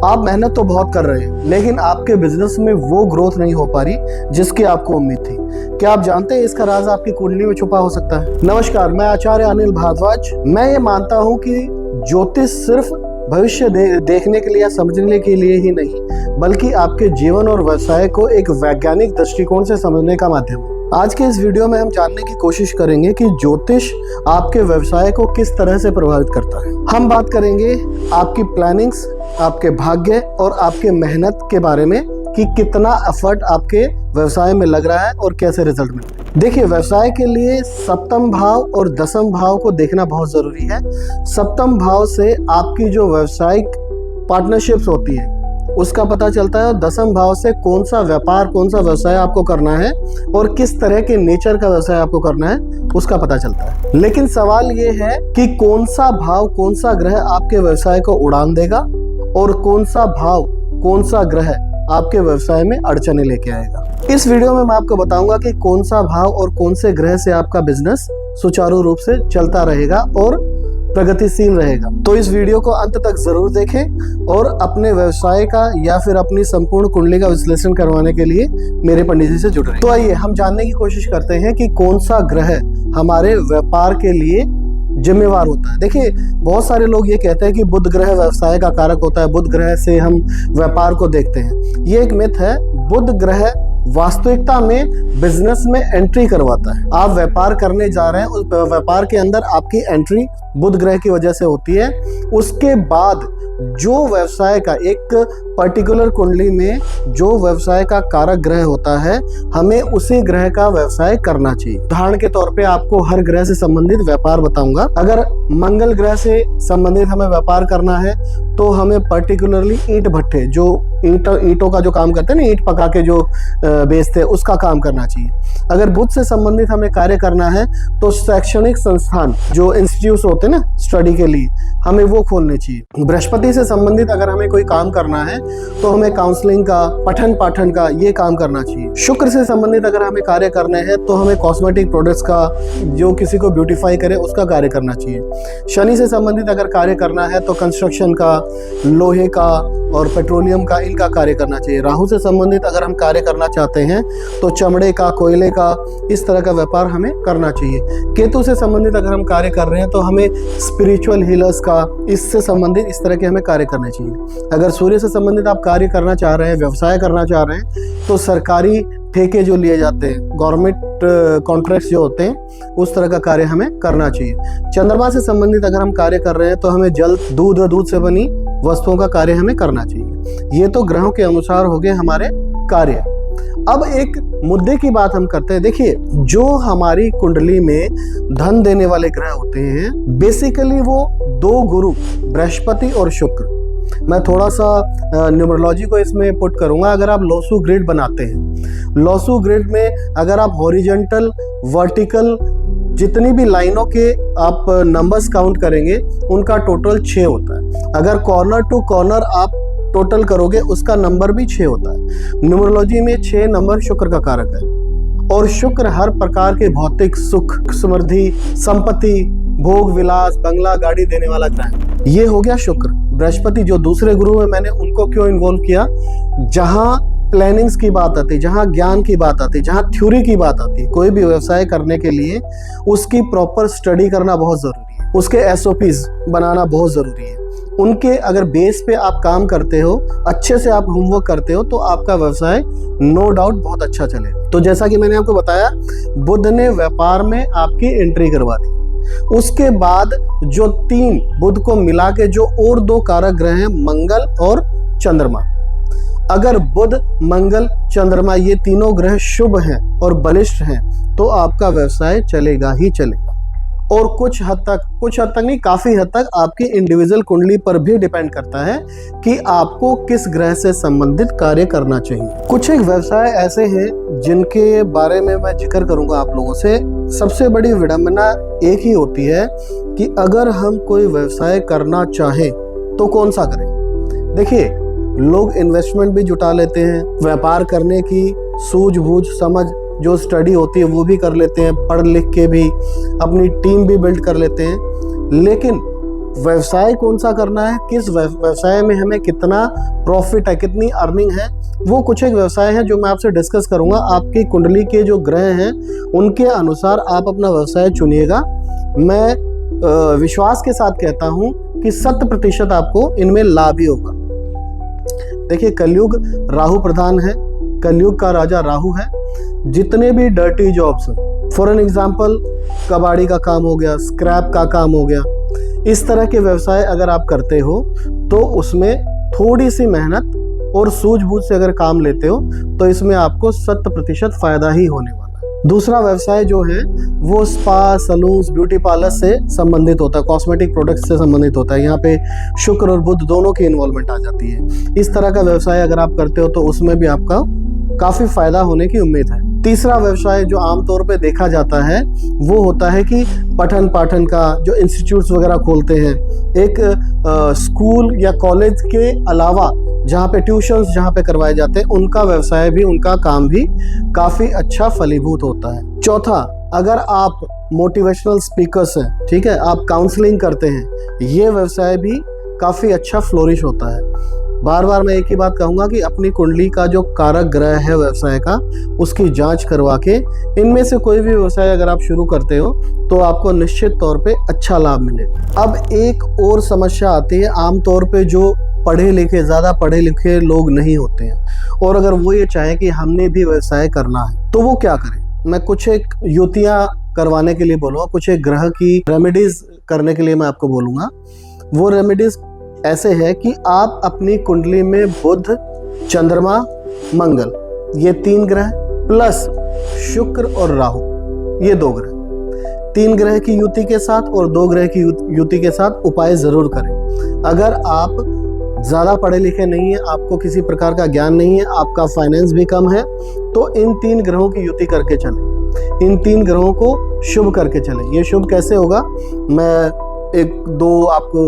आप मेहनत तो बहुत कर रहे हैं, लेकिन आपके बिजनेस में वो ग्रोथ नहीं हो पा रही जिसकी आपको उम्मीद थी। क्या आप जानते हैं इसका राज आपकी कुंडली में छुपा हो सकता है? नमस्कार, मैं आचार्य अनिल भारद्वाज। मैं ये मानता हूँ कि ज्योतिष सिर्फ भविष्य देखने के लिए या समझने के लिए ही नहीं, बल्कि आपके जीवन और व्यवसाय को एक वैज्ञानिक दृष्टिकोण से समझने का माध्यम है। आज के इस वीडियो में हम जानने की कोशिश करेंगे कि ज्योतिष आपके व्यवसाय को किस तरह से प्रभावित करता है। हम बात करेंगे आपकी प्लानिंग्स, आपके भाग्य और आपके मेहनत के बारे में कि कितना एफर्ट आपके व्यवसाय में लग रहा है और कैसे रिजल्ट मिलते हैं। देखिए, व्यवसाय के लिए सप्तम भाव और दसम भाव को देखना बहुत जरूरी है। सप्तम भाव से आपकी जो व्यावसायिक पार्टनरशिप्स होती है उसका पता चलता है, और दसम भाव से कौन सा व्यापार, कौन सा व्यवसाय आपको करना है और किस तरह के नेचर का व्यवसाय आपको करना है उसका पता चलता है। लेकिन सवाल ये है कि कौन सा भाव, कौन सा ग्रह आपके व्यवसाय को उड़ान देगा और कौन सा भाव, कौन सा ग्रह आपके व्यवसाय में अड़चने लेके आएगा। इस वीडियो में मैं आपको बताऊंगा कि कौन सा भाव और कौन से ग्रह से आपका बिजनेस सुचारू रूप से चलता रहेगा और प्रगतिशील रहेगा। तो इस वीडियो को अंत तक जरूर देखें और अपने व्यवसाय का या फिर अपनी संपूर्ण कुंडली का विश्लेषण करवाने के लिए मेरे पंडित जी से जुड़ रहे हैं। तो आइए हम जानने की कोशिश करते हैं कि कौन सा ग्रह हमारे व्यापार के लिए जिम्मेवार होता है। देखिए, बहुत सारे लोग ये कहते हैं कि बुध ग्रह व्यवसाय का कारक होता है, बुध ग्रह से हम व्यापार को देखते हैं। ये एक मिथ है। बुध ग्रह वास्तविकता में बिजनेस में एंट्री करवाता है। आप व्यापार करने जा रहे हैं, उस व्यापार के अंदर आपकी एंट्री बुध ग्रह की वजह से होती है। उसके बाद जो व्यवसाय का, एक पर्टिकुलर कुंडली में जो व्यवसाय का कारक ग्रह होता है, हमें उसी ग्रह का व्यवसाय करना चाहिए। उदाहरण के तौर पे आपको हर ग्रह से संबंधित व्यापार बताऊंगा। अगर मंगल ग्रह से संबंधित हमें व्यापार करना है तो हमें पर्टिकुलरली ईंट भट्ठे, जो ईंटों का जो काम करते हैं ना, ईंट पका के जो बेचते हैं, उसका काम करना चाहिए। अगर बुध से संबंधित हमें कार्य करना है तो शैक्षणिक संस्थान, जो इंस्टीट्यूट होते हैं ना स्टडी के लिए, हमें वो खोलने चाहिए। बृहस्पति से संबंधित अगर हमें कोई काम करना है तो हमें काउंसलिंग का, पठन पाठन का ये काम करना चाहिए। शुक्र से संबंधित अगर हमें कार्य करने हैं तो हमें कॉस्मेटिक प्रोडक्ट्स का, जो किसी को ब्यूटीफाई करे, उसका कार्य करना चाहिए। शनि से संबंधित अगर कार्य करना है तो कंस्ट्रक्शन का, लोहे का और पेट्रोलियम का, इनका कार्य करना चाहिए। राहु से संबंधित अगर हम कार्य करना चाहते हैं तो चमड़े का, कोयले का, इस तरह का व्यापार हमें करना चाहिए। केतु से संबंधित अगर हम कार्य कर रहे हैं तो हमें स्पिरिचुअल हीलर्स का, इससे संबंधित इस तरह के हमें कार्य करने चाहिए। अगर सूर्य से संबंधित आप कार्य करना चाह रहे हैं, व्यवसाय करना चाह रहे हैं, तो सरकारी ठेके जो लिए जाते हैं, गवर्नमेंट कॉन्ट्रैक्ट्स जो होते हैं, उस तरह का कार्य हमें करना चाहिए। चंद्रमा से संबंधित अगर हम कार्य कर रहे हैं तो हमें जल, दूध और दूध से बनी वस्तुओं का कार्य हमें करना चाहिए। ये तो ग्रहों के अनुसार हो गए हमारे कार्य। अब एक मुद्दे की बात हम करते हैं। देखिए, जो हमारी कुंडली में धन देने वाले ग्रह होते हैं, बेसिकली वो दो गुरु, बृहस्पति और शुक्र। मैं थोड़ा सा न्यूमरोलॉजी को इसमें पुट करूंगा। अगर आप लोसू ग्रिड बनाते हैं, लोसू ग्रिड में अगर आप हॉरिजॉन्टल, वर्टिकल, जितनी भी लाइनों के आप नंबर्स काउंट करेंगे, उनका टोटल 6 होता है। अगर कॉर्नर टू कॉर्नर आप टोटल करोगे, उसका नंबर भी 6 होता है। न्यूमरोलॉजी में 6 नंबर शुक्र का कारक है, और शुक्र हर प्रकार के भौतिक सुख, समृद्धि, संपत्ति, भोग विलास, बंगला, गाड़ी देने वाला ग्रह। ये हो गया शुक्र। बृहस्पति जो दूसरे गुरु है, मैंने उनको क्यों इन्वॉल्व किया? जहां प्लानिंग्स की बात आती है, जहां ज्ञान की बात आती है, जहां थ्योरी की बात आती है, कोई भी व्यवसाय करने के लिए उसकी प्रॉपर स्टडी करना बहुत जरूरी है, उसके SOPs बनाना बहुत जरूरी है। उनके अगर बेस पे आप काम करते हो, अच्छे से आप होमवर्क करते हो, तो आपका व्यवसाय नो डाउट बहुत अच्छा चले। तो जैसा कि मैंने आपको बताया, बुध ने व्यापार में आपकी एंट्री करवा दी। उसके बाद जो 3 बुध को मिला के जो और 2 कारक ग्रह हैं, मंगल और चंद्रमा। अगर बुध, मंगल, चंद्रमा ये तीनों ग्रह शुभ हैं और बलिष्ठ हैं तो आपका व्यवसाय चलेगा ही चलेगा। और कुछ हद तक नहीं, काफी हद तक आपकी इंडिविजुअल कुंडली पर भी डिपेंड करता है कि आपको किस ग्रह से संबंधित कार्य करना चाहिए। कुछ एक व्यवसाय ऐसे हैं जिनके बारे में मैं जिक्र करूंगा आप लोगों से। सबसे बड़ी विडंबना एक ही होती है कि अगर हम कोई व्यवसाय करना चाहें तो कौन सा करें। देखिए, लोग इन्वेस्टमेंट भी जुटा लेते हैं, व्यापार करने की सूझबूझ, समझ, जो स्टडी होती है वो भी कर लेते हैं, पढ़ लिख के भी अपनी टीम भी बिल्ड कर लेते हैं, लेकिन व्यवसाय कौन सा करना है, किस व्यवसाय में हमें कितना प्रॉफिट है, कितनी अर्निंग है, वो कुछ एक व्यवसाय है जो मैं आपसे डिस्कस करूंगा। आपकी कुंडली के जो ग्रह हैं उनके अनुसार आप अपना व्यवसाय चुनिएगा। मैं विश्वास के साथ कहता हूं कि 100% आपको इनमें लाभ ही होगा। देखिए, कलयुग राहु प्रधान है, कलयुग का राजा राहु है। जितने भी dirty jobs, for an example कबाड़ी का काम हो गया, स्क्रैप का काम हो गया, इस तरह के व्यवसाय अगर आप करते हो तो उसमें थोड़ी सी मेहनत और सूझबूझ से अगर काम लेते हो तो इसमें आपको 100% फायदा ही होने वाला है। दूसरा व्यवसाय जो है वो स्पा, सलून, ब्यूटी पार्लर से संबंधित होता है, कॉस्मेटिक प्रोडक्ट्स से संबंधित होता है। यहाँ पे शुक्र और बुध दोनों की इन्वॉल्वमेंट आ जाती है। इस तरह का व्यवसाय अगर आप करते हो तो उसमें भी आपका काफी फायदा होने की उम्मीद है। तीसरा व्यवसाय जो आमतौर पे देखा जाता है वो होता है कि पठन पाठन का, जो इंस्टीट्यूट्स वगैरह खोलते हैं, एक स्कूल या कॉलेज के अलावा जहाँ पे ट्यूशन्स जहाँ पे करवाए जाते हैं, उनका व्यवसाय भी, उनका काम भी काफी अच्छा फलीभूत होता है। चौथा, अगर आप मोटिवेशनल स्पीकर्स हैं, ठीक है, आप काउंसलिंग करते हैं, ये व्यवसाय भी काफी अच्छा फ्लोरिश होता है। बार बार मैं एक ही बात कहूंगा कि अपनी कुंडली का जो कारक ग्रह है व्यवसाय का, उसकी जांच करवा के इनमें से कोई भी व्यवसाय अगर आप शुरू करते हो तो आपको निश्चित तौर पे अच्छा लाभ मिलेगा। अब एक और समस्या आती है, आमतौर पे जो पढ़े लिखे, ज़्यादा पढ़े लिखे लोग नहीं होते हैं और अगर वो ये चाहे कि हमने भी व्यवसाय करना है तो वो क्या करें। मैं कुछ एक युतियाँ करवाने के लिए बोलूँगा, कुछ एक ग्रह की रेमेडीज करने के लिए मैं आपको बोलूँगा। वो रेमेडीज ऐसे है कि आप अपनी कुंडली में बुध, चंद्रमा, मंगल, ये 3 ग्रह प्लस शुक्र और राहु, ये 2 ग्रह, 3 ग्रह की युति के साथ और 2 ग्रह की युति के साथ उपाय जरूर करें। अगर आप ज़्यादा पढ़े लिखे नहीं हैं, आपको किसी प्रकार का ज्ञान नहीं है, आपका फाइनेंस भी कम है, तो इन 3 ग्रहों की युति करके चलें, इन 3 ग्रहों को शुभ करके चलें। ये शुभ कैसे होगा, मैं 1-2 आपको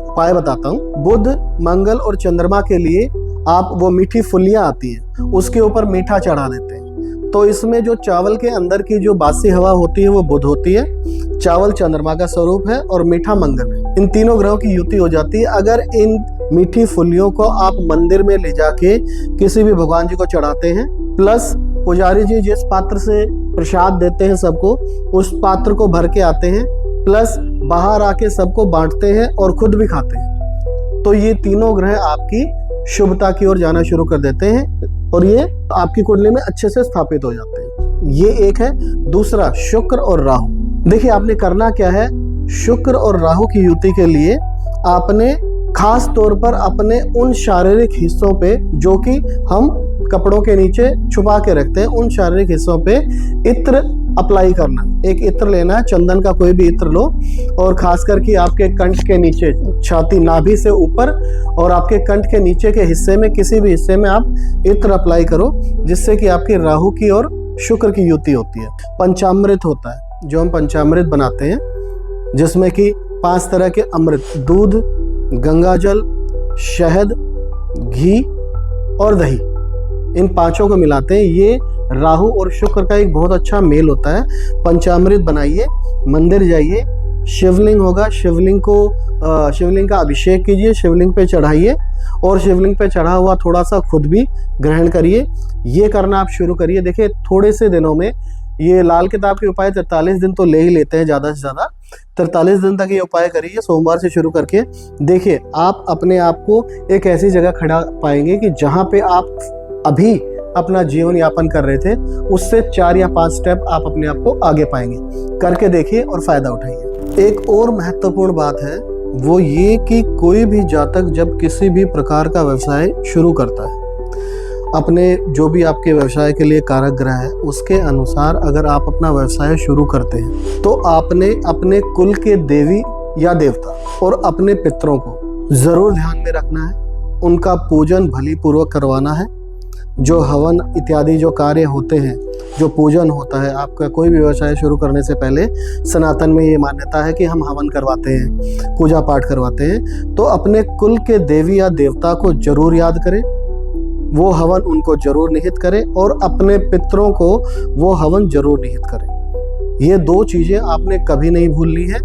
उपाय बताता हूँ। बुध, मंगल और चंद्रमा के लिए आप वो मीठी फुलियाँ आती है उसके ऊपर मीठा चढ़ा देते हैं। तो इसमें जो चावल के अंदर की जो बासी हवा होती है वो बुध होती है, चावल चंद्रमा का स्वरूप है और मीठा मंगल है। इन तीनों ग्रहों की युति हो जाती है। अगर इन मीठी फुलियों को आप मंदिर में ले जाके किसी भी भगवान जी को चढ़ाते हैं, प्लस पुजारी जी जिस पात्र से प्रसाद देते हैं सबको, उस पात्र को भर के आते हैं, प्लस बाहर आके सबको बांटते हैं और खुद भी खाते हैं, तो ये तीनों ग्रह आपकी शुभता की ओर जाना शुरू कर देते हैं और ये आपकी कुंडली में अच्छे से स्थापित हो जाते हैं। ये एक है। दूसरा, शुक्र और राहु। देखिए, आपने करना क्या है, शुक्र और राहु की युति के लिए आपने खास तौर पर अपने उन शारीरिक हिस्सों पे जो कि हम कपड़ों के नीचे छुपा के रखते हैं, उन शारीरिक हिस्सों पे इत्र अप्लाई करना। एक इत्र लेना है, चंदन का कोई भी इत्र लो, और खास करके आपके कंठ के नीचे, छाती, नाभि से ऊपर और आपके कंठ के नीचे के हिस्से में, किसी भी हिस्से में आप इत्र अप्लाई करो, जिससे कि आपकी राहु की और शुक्र की युति होती है। पंचामृत होता है, जो हम पंचामृत बनाते हैं, जिसमें कि 5 तरह के अमृत, दूध, गंगाजल, शहद, घी और दही, इन 5 को मिलाते हैं। ये राहु और शुक्र का एक बहुत अच्छा मेल होता है। पंचामृत बनाइए, मंदिर जाइए, शिवलिंग होगा, शिवलिंग का अभिषेक कीजिए, शिवलिंग पे चढ़ाइए और शिवलिंग पे चढ़ा हुआ थोड़ा सा खुद भी ग्रहण करिए। ये करना आप शुरू करिए। देखिए, थोड़े से दिनों में ये लाल किताब के उपाय 43 दिन तो ले ही लेते हैं, ज़्यादा से ज़्यादा 43 दिन तक ये उपाय करिए, सोमवार से शुरू करके। देखिए, आप अपने आप को एक ऐसी जगह खड़ा पाएंगे कि जहाँ पे आप अभी अपना जीवन यापन कर रहे थे, उससे 4 या 5 स्टेप आप अपने आप को आगे पाएंगे। करके देखिए और फायदा उठाइए। एक और महत्वपूर्ण बात है, वो ये कि कोई भी जातक जब किसी भी प्रकार का व्यवसाय शुरू करता है, अपने जो भी आपके व्यवसाय के लिए कारक ग्रह है उसके अनुसार अगर आप अपना व्यवसाय शुरू करते हैं, तो आपने अपने कुल के देवी या देवता और अपने पितरों को जरूर ध्यान में रखना है। उनका पूजन भली पूर्वक करवाना है। जो हवन इत्यादि जो कार्य होते हैं, जो पूजन होता है, आपका कोई भी व्यवसाय शुरू करने से पहले सनातन में ये मान्यता है कि हम हवन करवाते हैं, पूजा पाठ करवाते हैं। तो अपने कुल के देवी या देवता को जरूर याद करें, वो हवन उनको जरूर निहित करें और अपने पितरों को वो हवन जरूर निहित करें। ये 2 चीज़ें आपने कभी नहीं भूलनी है।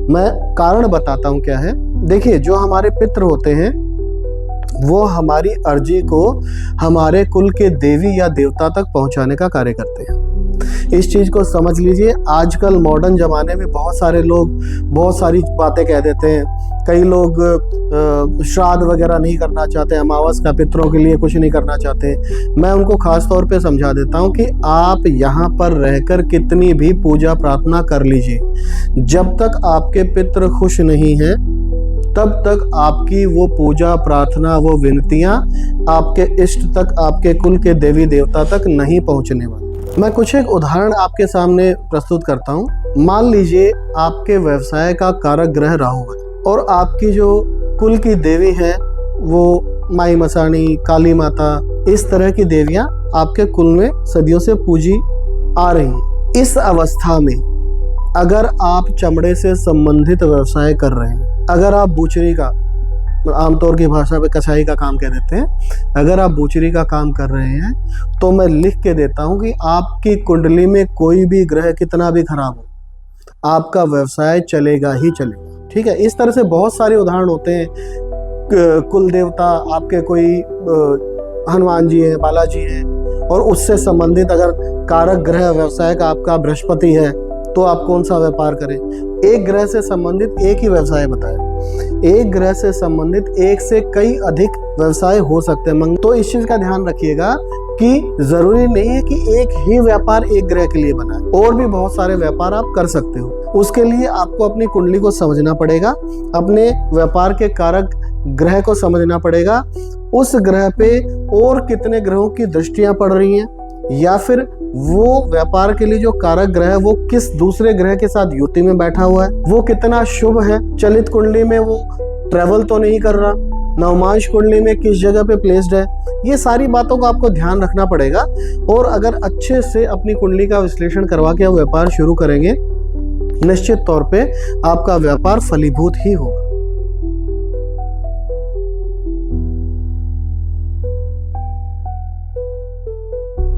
मैं कारण बताता हूँ क्या है। देखिए, जो हमारे पितृ होते हैं वो हमारी अर्जी को हमारे कुल के देवी या देवता तक पहुंचाने का कार्य करते हैं। इस चीज़ को समझ लीजिए। आजकल मॉडर्न ज़माने में बहुत सारे लोग बहुत सारी बातें कह देते हैं। कई लोग श्राद्ध वगैरह नहीं करना चाहते, अमावस का पितरों के लिए कुछ नहीं करना चाहते। मैं उनको ख़ास तौर पे समझा देता हूँ कि आप यहाँ पर रहकर कितनी भी पूजा प्रार्थना कर लीजिए, जब तक आपके पितृ खुश नहीं हैं तब तक आपकी वो पूजा प्रार्थना, वो विनतियाँ आपके इष्ट तक, आपके कुल के देवी देवता तक नहीं पहुँचने वाली। मैं कुछ एक उदाहरण आपके सामने प्रस्तुत करता हूँ। मान लीजिए आपके व्यवसाय का कारक ग्रह राहु है और आपकी जो कुल की देवी है वो माई मसाणी, काली माता, इस तरह की देवियाँ आपके कुल में सदियों से पूजी आ रही हैं। इस अवस्था में अगर आप चमड़े से संबंधित व्यवसाय कर रहे हैं, अगर आप बूचरी का, आमतौर की भाषा में कसाई का काम कह देते हैं, अगर आप बूचरी का काम कर रहे हैं तो मैं लिख के देता हूं कि आपकी कुंडली में कोई भी ग्रह कितना भी खराब हो, आपका व्यवसाय चलेगा ही चलेगा। ठीक है, इस तरह से बहुत सारे उदाहरण होते हैं। कुल देवता आपके कोई हनुमान जी हैं, बालाजी हैं, और उससे संबंधित अगर कारक ग्रह व्यवसाय का आपका बृहस्पति है तो आप कौन सा व्यापार करें। एक ग्रह से संबंधित एक ही व्यवसाय बताएं। एक ग्रह से संबंधित एक से कई अधिक व्यवसाय हो सकते हैं। तो इस चीज का ध्यान रखिएगा कि जरूरी नहीं है कि एक ही व्यापार एक ग्रह के लिए बना है, और भी बहुत सारे व्यापार आप कर सकते हो। उसके लिए आपको अपनी कुंडली को समझना पड़ेगा, अपने व्यापार के कारक ग्रह को समझना पड़ेगा, उस ग्रह पे और कितने ग्रहों की दृष्टियां पड़ रही हैं, या फिर वो व्यापार के लिए जो कारक ग्रह है वो किस दूसरे ग्रह के साथ युति में बैठा हुआ है, वो कितना शुभ है। चलित कुंडली में वो ट्रेवल तो नहीं कर रहा, नवमांश कुंडली में किस जगह पे प्लेस्ड है। ये सारी बातों को आपको ध्यान रखना पड़ेगा, और अगर अच्छे से अपनी कुंडली का विश्लेषण करवा के आप व्यापार शुरू करेंगे, निश्चित तौर पे आपका व्यापार फलीभूत ही होगा।